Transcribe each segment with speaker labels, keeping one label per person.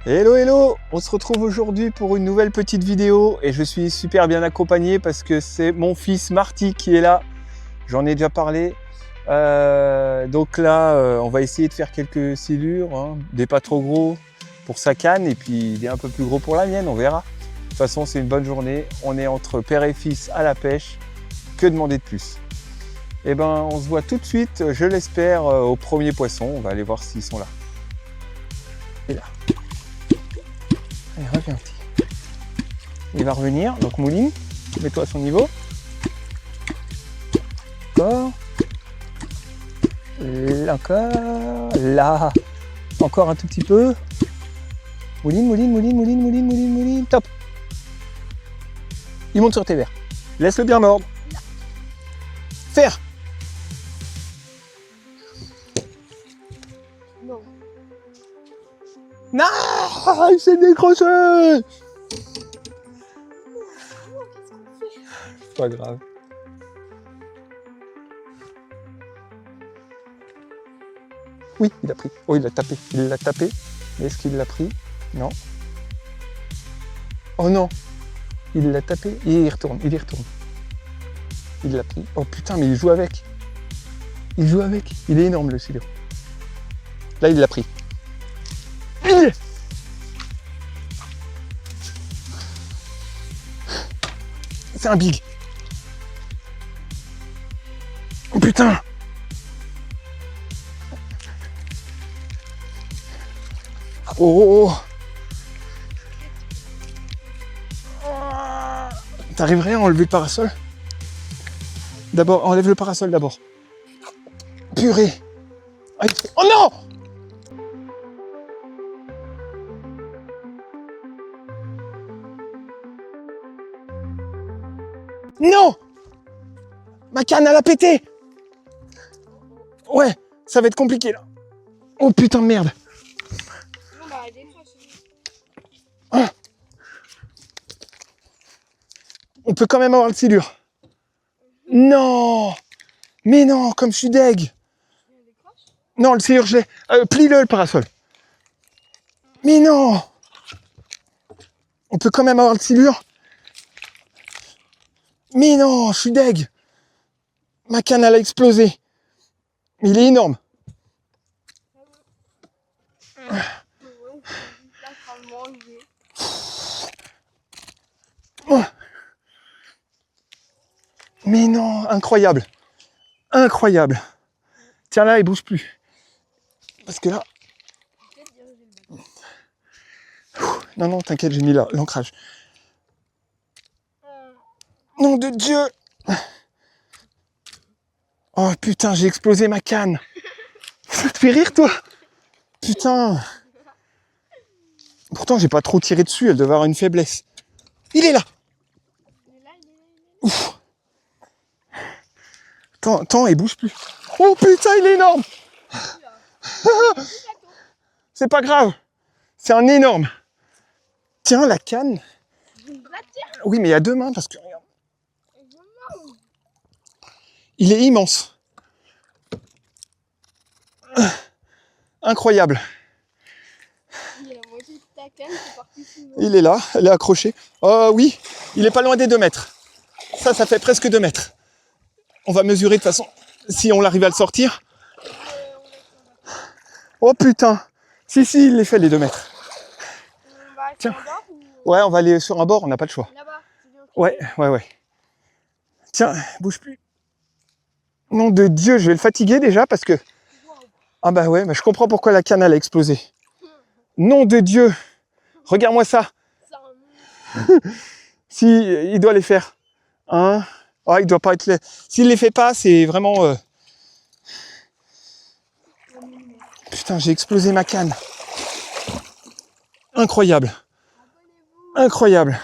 Speaker 1: Hello hello, on se retrouve aujourd'hui pour une nouvelle petite vidéo et je suis super bien accompagné parce que c'est mon fils Marty qui est là. J'en ai déjà parlé. Donc là, on va essayer de faire quelques silures, hein, des pas trop gros pour sa canne et puis des un peu plus gros pour la mienne, on verra. De toute façon, c'est une bonne journée. On est entre père et fils à la pêche. Que demander de plus? Eh ben, on se voit tout de suite, je l'espère, au premier poisson. On va aller voir s'ils sont là. Et là. Allez, reviens petit. Il va revenir, donc mouline, mets-toi à son niveau. Encore. Là, encore. Là. Encore un tout petit peu. Mouline, mouline, mouline, mouline, mouline, mouline, mouline. Top. Il monte sur tes verres. Laisse-le bien mordre. Faire.
Speaker 2: Non.
Speaker 1: Non, il s'est décroché. C'est pas grave. Oui, il a pris. Oh, il l'a tapé. Il l'a tapé. Mais est-ce qu'il l'a pris? Non. Oh non. Il l'a tapé et il retourne. Il y retourne. Il l'a pris. Oh putain, mais il joue avec. Il joue avec. Il est énorme le silo. Là, il l'a pris. C'est un big. Oh putain. Oh, oh, oh. T'arriverais à enlever le parasol? D'abord, enlève le parasol d'abord. Purée. Oh non! Non! Ma canne, elle a pété! Ouais, ça va être compliqué là. Oh putain de merde.
Speaker 2: Non, bah, décroche.
Speaker 1: Ah. On peut quand même avoir le silure. Non! Mais non, comme je suis deg. Non, le silure, je l'ai. Plie-le, le parasol. Mais non! On peut quand même avoir le silure. Mais non, je suis deg. Ma canne, elle a explosé. Il est énorme. Oh. Mais non, incroyable. Incroyable. Tiens là, il bouge plus. Parce que là... Non, non, t'inquiète, j'ai mis l'ancrage. Nom de Dieu! Oh putain, j'ai explosé ma canne. Ça te fait rire, toi? Putain. Pourtant, j'ai pas trop tiré dessus, elle devait avoir une faiblesse. Il est là. Ouf. Attends, il bouge plus. Oh putain, il est énorme. C'est pas grave. C'est un énorme. Tiens, la canne. Oui, mais il y a deux mains parce que... Regarde. Il est immense. Incroyable. Il est là, elle est accrochée. Oh oui, il est pas loin des 2 mètres. Ça fait presque 2 mètres. On va mesurer de toute façon, si on arrive à le sortir. Oh putain. Si, il les fait les 2 mètres. Tiens. Ouais, on va aller sur un bord, on n'a pas le choix. Ouais. Tiens, bouge plus. Nom de Dieu, je vais le fatiguer déjà parce que... Ah bah ouais, je comprends pourquoi la canne elle a explosé. Nom de Dieu. Regarde-moi ça. Si, il doit les faire. Hein? Oh, il doit pas être là. S'il les fait pas, c'est vraiment... Putain, j'ai explosé ma canne. Incroyable. Incroyable.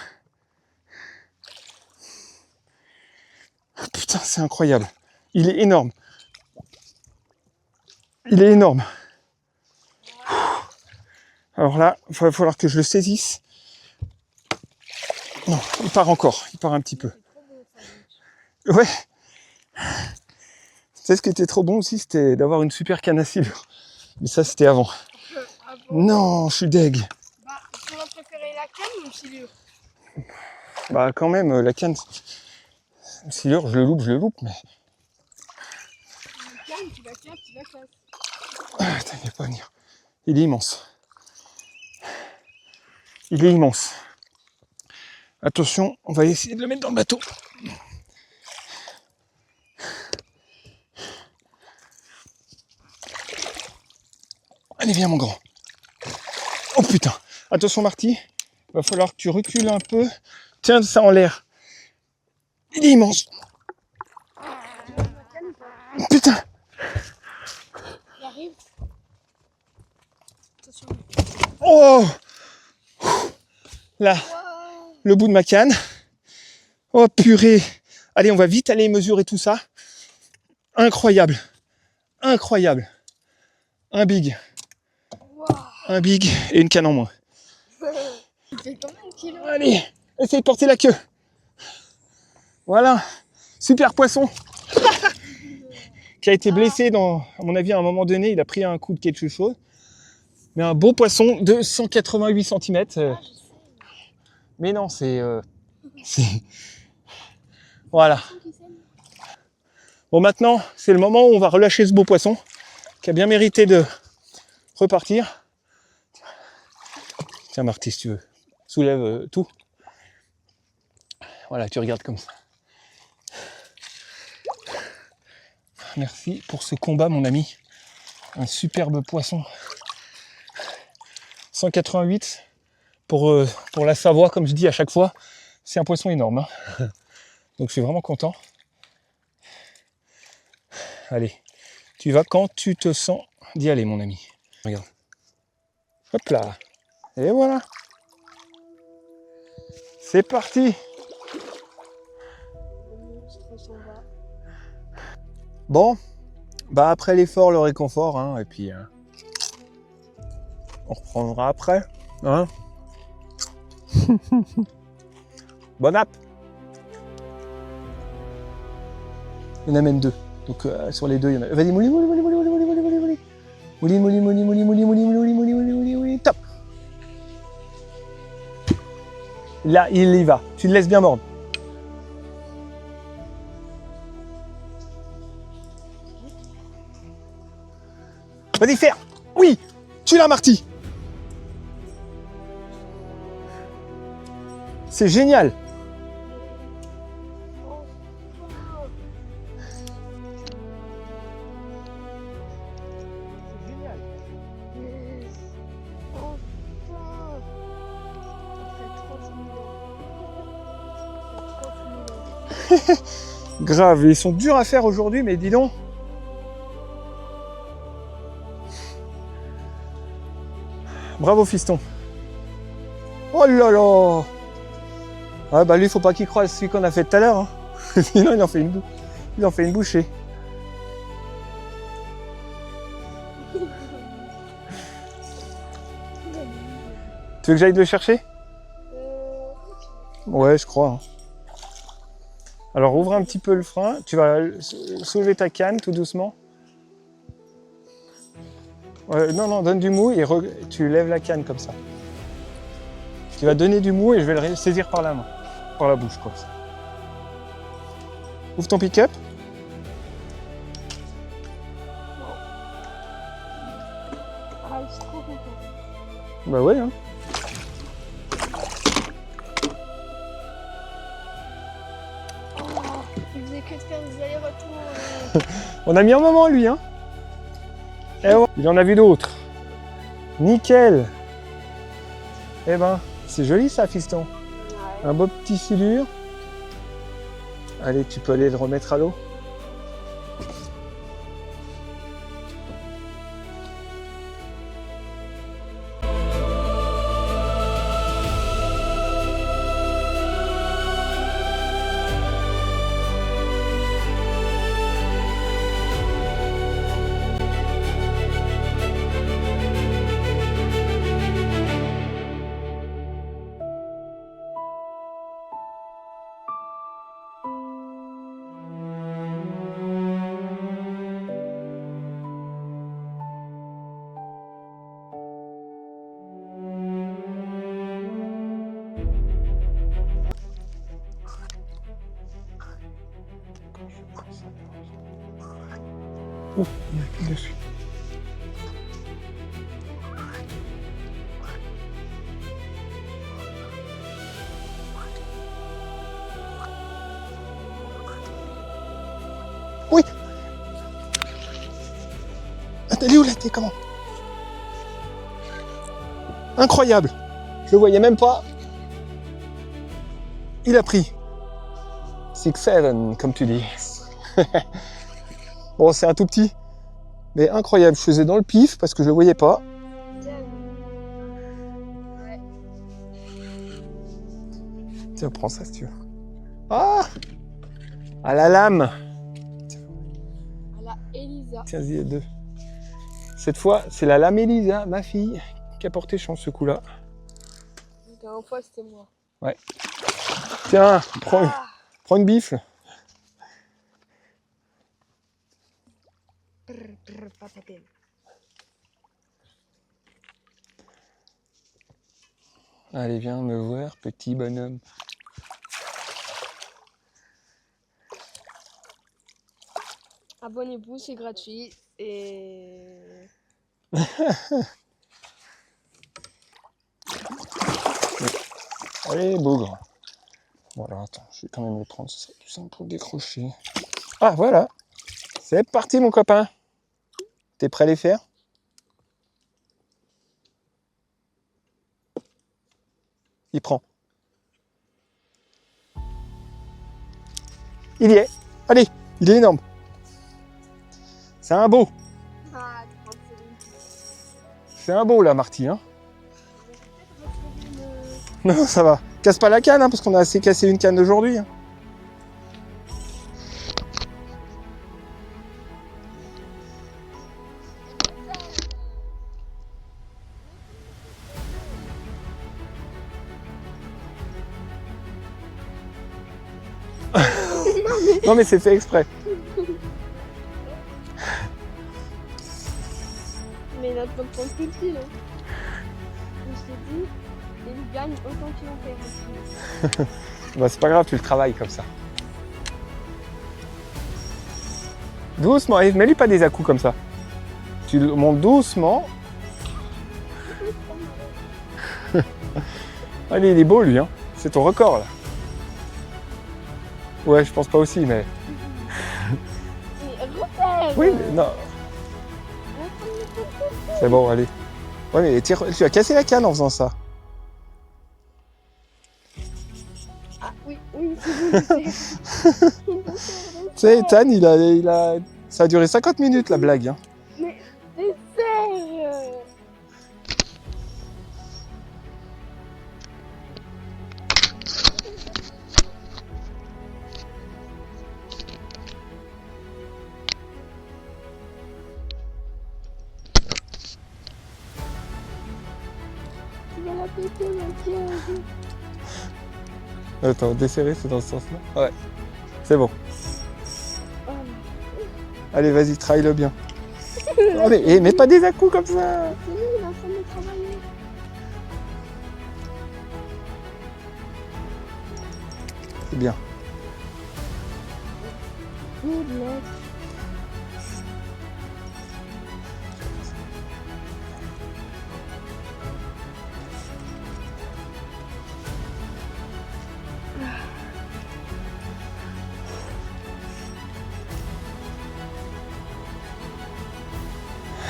Speaker 1: Putain, c'est incroyable. Il est énorme. Il est énorme. Alors là, il va falloir que je le saisisse. Non, il part encore. Il part un petit peu. Ouais. Tu sais ce qui était trop bon aussi, c'était d'avoir une super canne à silure. Mais ça, c'était avant. Non, je suis deg.
Speaker 2: Bah, mon silure.
Speaker 1: Bah quand même, la canne, le silure, je le loupe, mais...
Speaker 2: Calme, tu vas casse.
Speaker 1: Ah, putain, il va pas venir. Il est immense. Il est immense. Attention, on va essayer de le mettre dans le bateau. Allez, viens mon grand. Oh putain. Attention Marty, il va falloir que tu recules un peu. Tiens ça en l'air. Il est immense. Putain.
Speaker 2: Il arrive. Attention.
Speaker 1: Oh. Là,
Speaker 2: Wow.
Speaker 1: le bout de ma canne. Oh purée. Allez, on va vite aller mesurer tout ça. Incroyable. Incroyable. Un big.
Speaker 2: Wow.
Speaker 1: Un big et une canne en moins.
Speaker 2: Il fait combien de kilos?
Speaker 1: Allez, essaye de porter la queue. Voilà. Super poisson. Qui a été blessé à mon avis, à un moment donné. Il a pris un coup de quelque chose. Mais un beau poisson de 188 cm.
Speaker 2: Je sais.
Speaker 1: Mais non, c'est... Voilà. Bon, maintenant, c'est le moment où on va relâcher ce beau poisson qui a bien mérité de repartir. Tiens, Marty, si tu veux, soulève tout. Voilà, tu regardes comme ça. Merci pour ce combat, mon ami. Un superbe poisson. 188 pour la Savoie, comme je dis à chaque fois. C'est un poisson énorme. Hein. Donc, je suis vraiment content. Allez, tu vas quand tu te sens d'y aller, mon ami. Regarde. Hop là. Et voilà. C'est parti. Bon, bah après l'effort, le réconfort, hein, et puis on reprendra après. Hein. Bon app. Il y en a même deux. Donc sur les deux, il y en a. Vas-y, mouli, mouli, mouli, mouli, mouli, mouli, mouli, mouli, mouli. Mouli, mouli, mouli, mouli, mouli, mouli, mouli, mouli, mouli, mouli, mouli, top. Là, il y va. Tu le laisses bien mordre. Vas-y, faire. Oui, tu l'as, Marty. C'est génial. Grave, ils sont durs à faire aujourd'hui, mais dis donc. Bravo fiston. Oh là là. Ah bah lui, faut pas qu'il croise celui qu'on a fait tout à l'heure. Hein. Sinon, il en fait une bouchée. Tu veux que j'aille le chercher? Ouais, je crois. Hein. Alors ouvre un petit peu le frein, tu vas soulever ta canne tout doucement. Non, donne du mou et tu lèves la canne comme ça. Tu vas donner du mou et je vais le saisir par la main, par la bouche comme ça. Ouvre ton pick-up.
Speaker 2: Ah, je suis trop content.
Speaker 1: Bah ouais, hein.
Speaker 2: Il faisait que de faire des allers-retours.
Speaker 1: On a mis un moment lui, hein. Eh ouais, il en a vu d'autres. Nickel. Eh ben, c'est joli ça, fiston.
Speaker 2: Ouais.
Speaker 1: Un beau petit silure. Allez, tu peux aller le remettre à l'eau. Ouh, il est pile dessus. Oui. Elle est où la thé, comment? Incroyable. Je le voyais même pas. Il a pris. 6-7, comme tu dis. Bon, c'est un tout petit. Mais incroyable. Je faisais dans le pif parce que je le voyais pas.
Speaker 2: Ouais.
Speaker 1: Tiens, prends ça si tu veux. Ah! À la lame.
Speaker 2: À la Elisa.
Speaker 1: Tiens, il y a deux. Cette fois, c'est la lame Elisa, ma fille, qui a porté chance ce coup-là.
Speaker 2: La dernière fois, c'était moi.
Speaker 1: Tiens, prends
Speaker 2: Ah.
Speaker 1: une bifle.
Speaker 2: Pas ta peine.
Speaker 1: Allez, viens me voir, petit bonhomme.
Speaker 2: Abonnez-vous, c'est gratuit. Et...
Speaker 1: Allez, bougre. Bon, alors attends, je vais quand même le prendre, ce serait plus simple pour décrocher. Ah, voilà. C'est parti, mon copain. T'es prêt à les faire? Il prend. Il y est. Allez, il est énorme. C'est un beau.
Speaker 2: Ah, tu prends Céline.
Speaker 1: C'est un beau, là, Marty. Hein.
Speaker 2: Je vais peut-être retrouver
Speaker 1: Non, ça va. Casse pas la canne, hein, parce qu'on a assez cassé une canne aujourd'hui. Hein. Non, mais c'est fait exprès.
Speaker 2: Mais il a pas de prendre tout le fil. Hein. Je t'ai dit, il gagne autant qu'il en fait.
Speaker 1: Bah, c'est pas grave, tu le travailles comme ça. Doucement, et mets-lui pas des à-coups comme ça. Tu le montes doucement. Allez, il est beau lui, hein. C'est ton record là. Ouais, je pense pas aussi, mais.
Speaker 2: Mais repère.
Speaker 1: Oui, mais non. C'est bon, allez. Ouais, mais tu as cassé la canne en faisant ça.
Speaker 2: Ah oui, oui, c'est bon.
Speaker 1: Tu sais, Ethan, il a. Ça a duré 50 minutes la blague. Hein.
Speaker 2: Mais essaye. Tu vas la péter, Mathias.
Speaker 1: Attends, desserrer, c'est dans ce sens-là? Ouais. C'est bon.
Speaker 2: Oh,
Speaker 1: Allez, vas-y, travaille-le bien. Oh, mais pas des à-coups comme ça.
Speaker 2: c'est lui, il est en train de travailler.
Speaker 1: C'est bien.
Speaker 2: Good luck.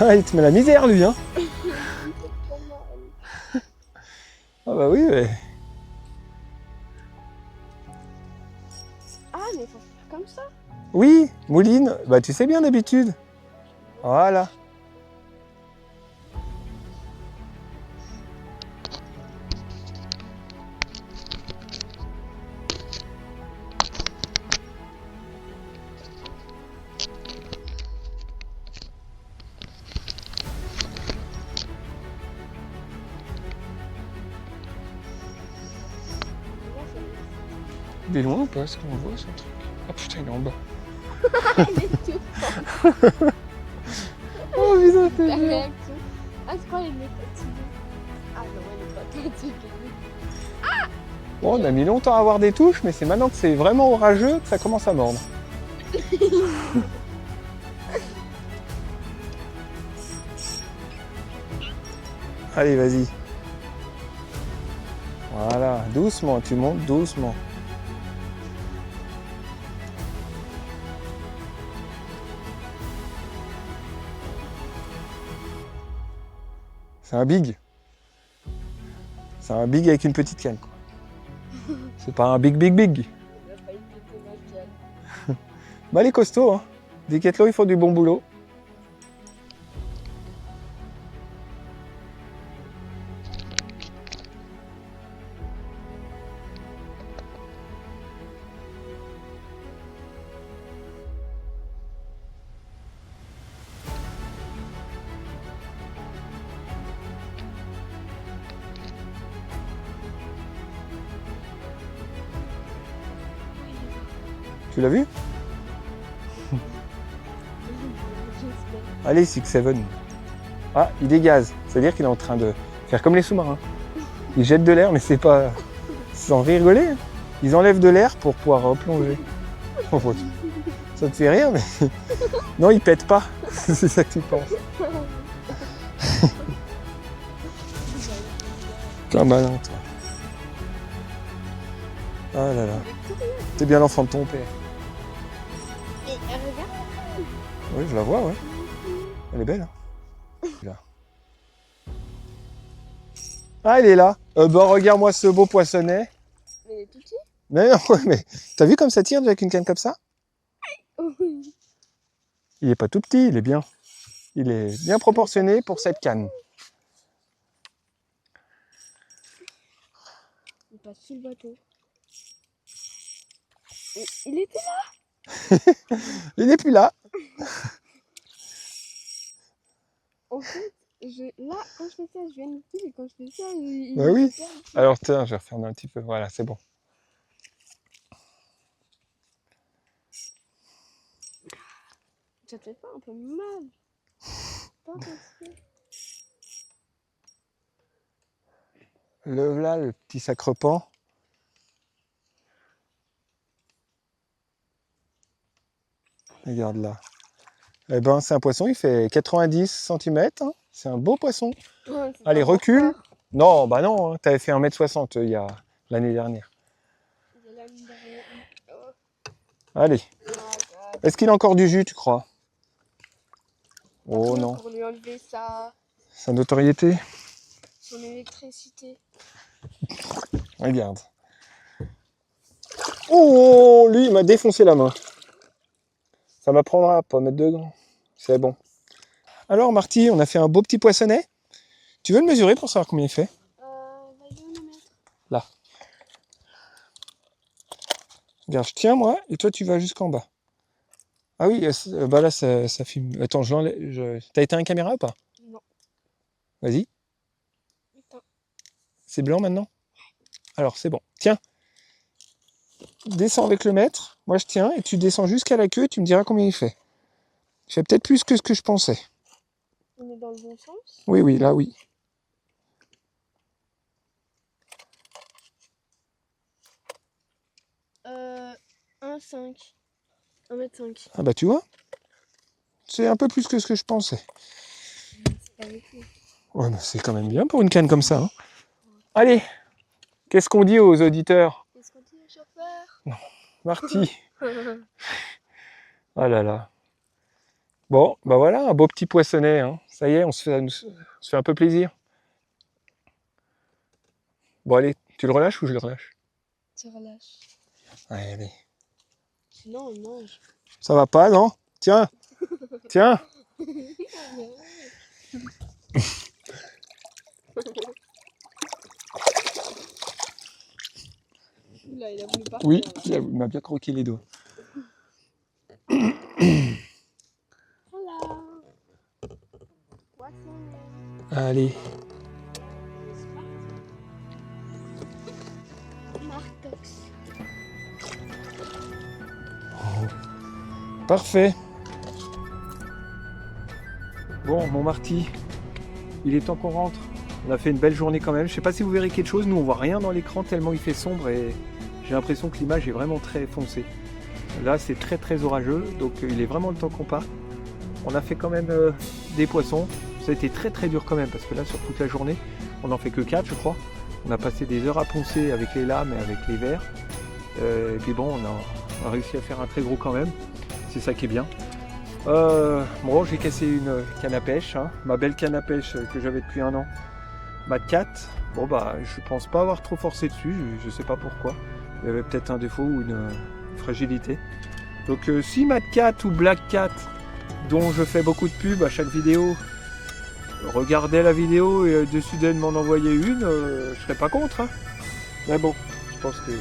Speaker 1: Ah, il te met la misère lui, hein.
Speaker 2: C'est trop mal.
Speaker 1: Ah bah oui, mais...
Speaker 2: Ah, mais faut faire comme ça.
Speaker 1: Oui, Mouline, bah tu sais bien d'habitude. Voilà. Il est loin ou pas? Est-ce qu'on voit ce truc? Ah putain, il est en bas.
Speaker 2: Il est tout
Speaker 1: Oh putain, t'es
Speaker 2: la
Speaker 1: bien.
Speaker 2: réaction. Ah, je crois qu'il est fatigué. Ah non, il est pas fatigué.
Speaker 1: Bon, on a mis longtemps à avoir des touches, mais c'est maintenant que c'est vraiment orageux que ça commence à mordre. Allez, vas-y. Voilà, doucement, tu montes doucement. C'est un big. C'est un big avec une petite canne, quoi. C'est pas un big.
Speaker 2: Il a pas été commercial.
Speaker 1: Bah, les costauds, hein. Decathlon, ils font du bon boulot. Tu l'as vu? Allez, 6-7. Ah, il dégaze. C'est-à-dire qu'il est en train de faire comme les sous-marins. Ils jettent de l'air, mais c'est pas... Sans rigoler. Hein. Ils enlèvent de l'air pour pouvoir replonger. Ça te fait rire, mais... Non, ils pètent pas. C'est ça que tu penses. T'es un malin, toi. Ah là là. T'es bien l'enfant de ton père.
Speaker 2: Et regarde.
Speaker 1: Oui, je la vois, ouais. Elle est belle, hein. Là. Ah, elle est là. Bah, regarde-moi ce beau poissonnet.
Speaker 2: Mais il est tout petit.
Speaker 1: Mais non, ouais, mais t'as vu comme ça tire avec une canne comme ça?
Speaker 2: Oui.
Speaker 1: Il est pas tout petit, il est bien. Il est bien proportionné pour cette canne.
Speaker 2: Il passe sous le bateau. Et il était là.
Speaker 1: Il n'est plus là.
Speaker 2: En fait, là, quand je fais ça, je viens de ici, et quand je fais ça, il
Speaker 1: Bah oui.
Speaker 2: se perd.
Speaker 1: Alors tiens, je vais refermer un petit peu. Voilà, c'est bon.
Speaker 2: Ça te fait pas un peu mal? Pas possible.
Speaker 1: Là, le petit sacre-pan. Regarde là. Eh ben, c'est un poisson, il fait 90 cm. Hein. C'est un beau poisson.
Speaker 2: Ouais, c'est
Speaker 1: Allez,
Speaker 2: pas
Speaker 1: recule.
Speaker 2: encore.
Speaker 1: Non, bah non, hein. T'avais fait 1m60 il y a l'année dernière.
Speaker 2: Il y a la ligne derrière. Oh,
Speaker 1: Allez.
Speaker 2: my God.
Speaker 1: Est-ce qu'il a encore du jus, tu crois? Oh
Speaker 2: Attends,
Speaker 1: non.
Speaker 2: pour lui enlever
Speaker 1: Sa notoriété.
Speaker 2: son électricité.
Speaker 1: Regarde. Oh, lui, il m'a défoncé la main. Ça m'apprendra à pas mettre de gants. C'est bon. Alors, Marty, on a fait un beau petit poissonnet. Tu veux le mesurer pour savoir combien il fait?
Speaker 2: Vas-y, on le met.
Speaker 1: Là. Regarde, je tiens, moi, et toi, tu vas jusqu'en bas. Ah oui, bah là, ça filme. Attends, je l'enlève. T'as éteint la caméra ou pas?
Speaker 2: Non.
Speaker 1: Vas-y.
Speaker 2: Attends.
Speaker 1: C'est blanc maintenant? Alors, c'est bon. Tiens. Descends avec le mètre. Moi, je tiens, et tu descends jusqu'à la queue, et tu me diras combien il fait. Il fait peut-être plus que ce que je pensais.
Speaker 2: On est dans le bon sens.
Speaker 1: Oui, oui, là, oui.
Speaker 2: Euh, 1,5. 1m5.
Speaker 1: Ah bah, tu vois. C'est un peu plus que ce que je pensais.
Speaker 2: C'est pas beaucoup.
Speaker 1: Ouais, mais c'est quand même bien pour une canne comme ça. Hein. Allez, qu'est-ce qu'on dit aux auditeurs?
Speaker 2: Qu'est-ce qu'on dit au chauffeur?
Speaker 1: Marty. Ah là là. Bon, bah voilà, un beau petit poissonnet. Hein. Ça y est, on se fait un peu plaisir. Bon, allez, tu le relâches ou je le relâche?
Speaker 2: Tu relâches.
Speaker 1: Allez, allez.
Speaker 2: Sinon, on mange.
Speaker 1: Ça va pas, non? Tiens, tiens.
Speaker 2: Là, il a voulu partir.
Speaker 1: Oui,
Speaker 2: Là.
Speaker 1: il m'a bien croqué les doigts.
Speaker 2: Voilà. Poisson.
Speaker 1: Allez.
Speaker 2: Martox.
Speaker 1: Parfait. Bon, mon Marty, il est temps qu'on rentre. On a fait une belle journée quand même. Je sais pas si vous verrez quelque chose. Nous, on voit rien dans l'écran tellement il fait sombre et j'ai l'impression que l'image est vraiment très foncée. Là, c'est très très orageux, donc il est vraiment le temps qu'on part. On a fait quand même des poissons. Ça a été très très dur quand même, parce que là, sur toute la journée, on n'en fait que 4, je crois. On a passé des heures à poncer avec les lames et avec les verres. Et puis bon, on a réussi à faire un très gros quand même. C'est ça qui est bien. Bon, j'ai cassé une canne à pêche, hein, ma belle canne à pêche que j'avais depuis 1 an. Mad 4. Bon bah, je pense pas avoir trop forcé dessus, je sais pas pourquoi. Il y avait peut-être un défaut ou une fragilité. Donc si Mad 4 ou Black 4, dont je fais beaucoup de pubs à chaque vidéo, regardez la vidéo et décidez de m'en envoyer une, je serais pas contre. Hein. Mais bon, je pense que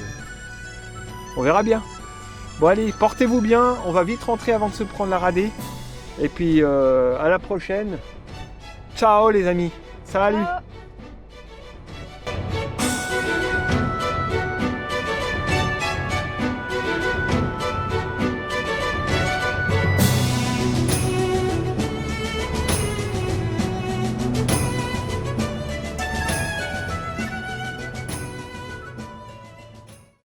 Speaker 1: on verra bien. Bon allez, portez-vous bien, on va vite rentrer avant de se prendre la radée. Et puis à la prochaine. Ciao les amis. Salut.
Speaker 2: Ciao.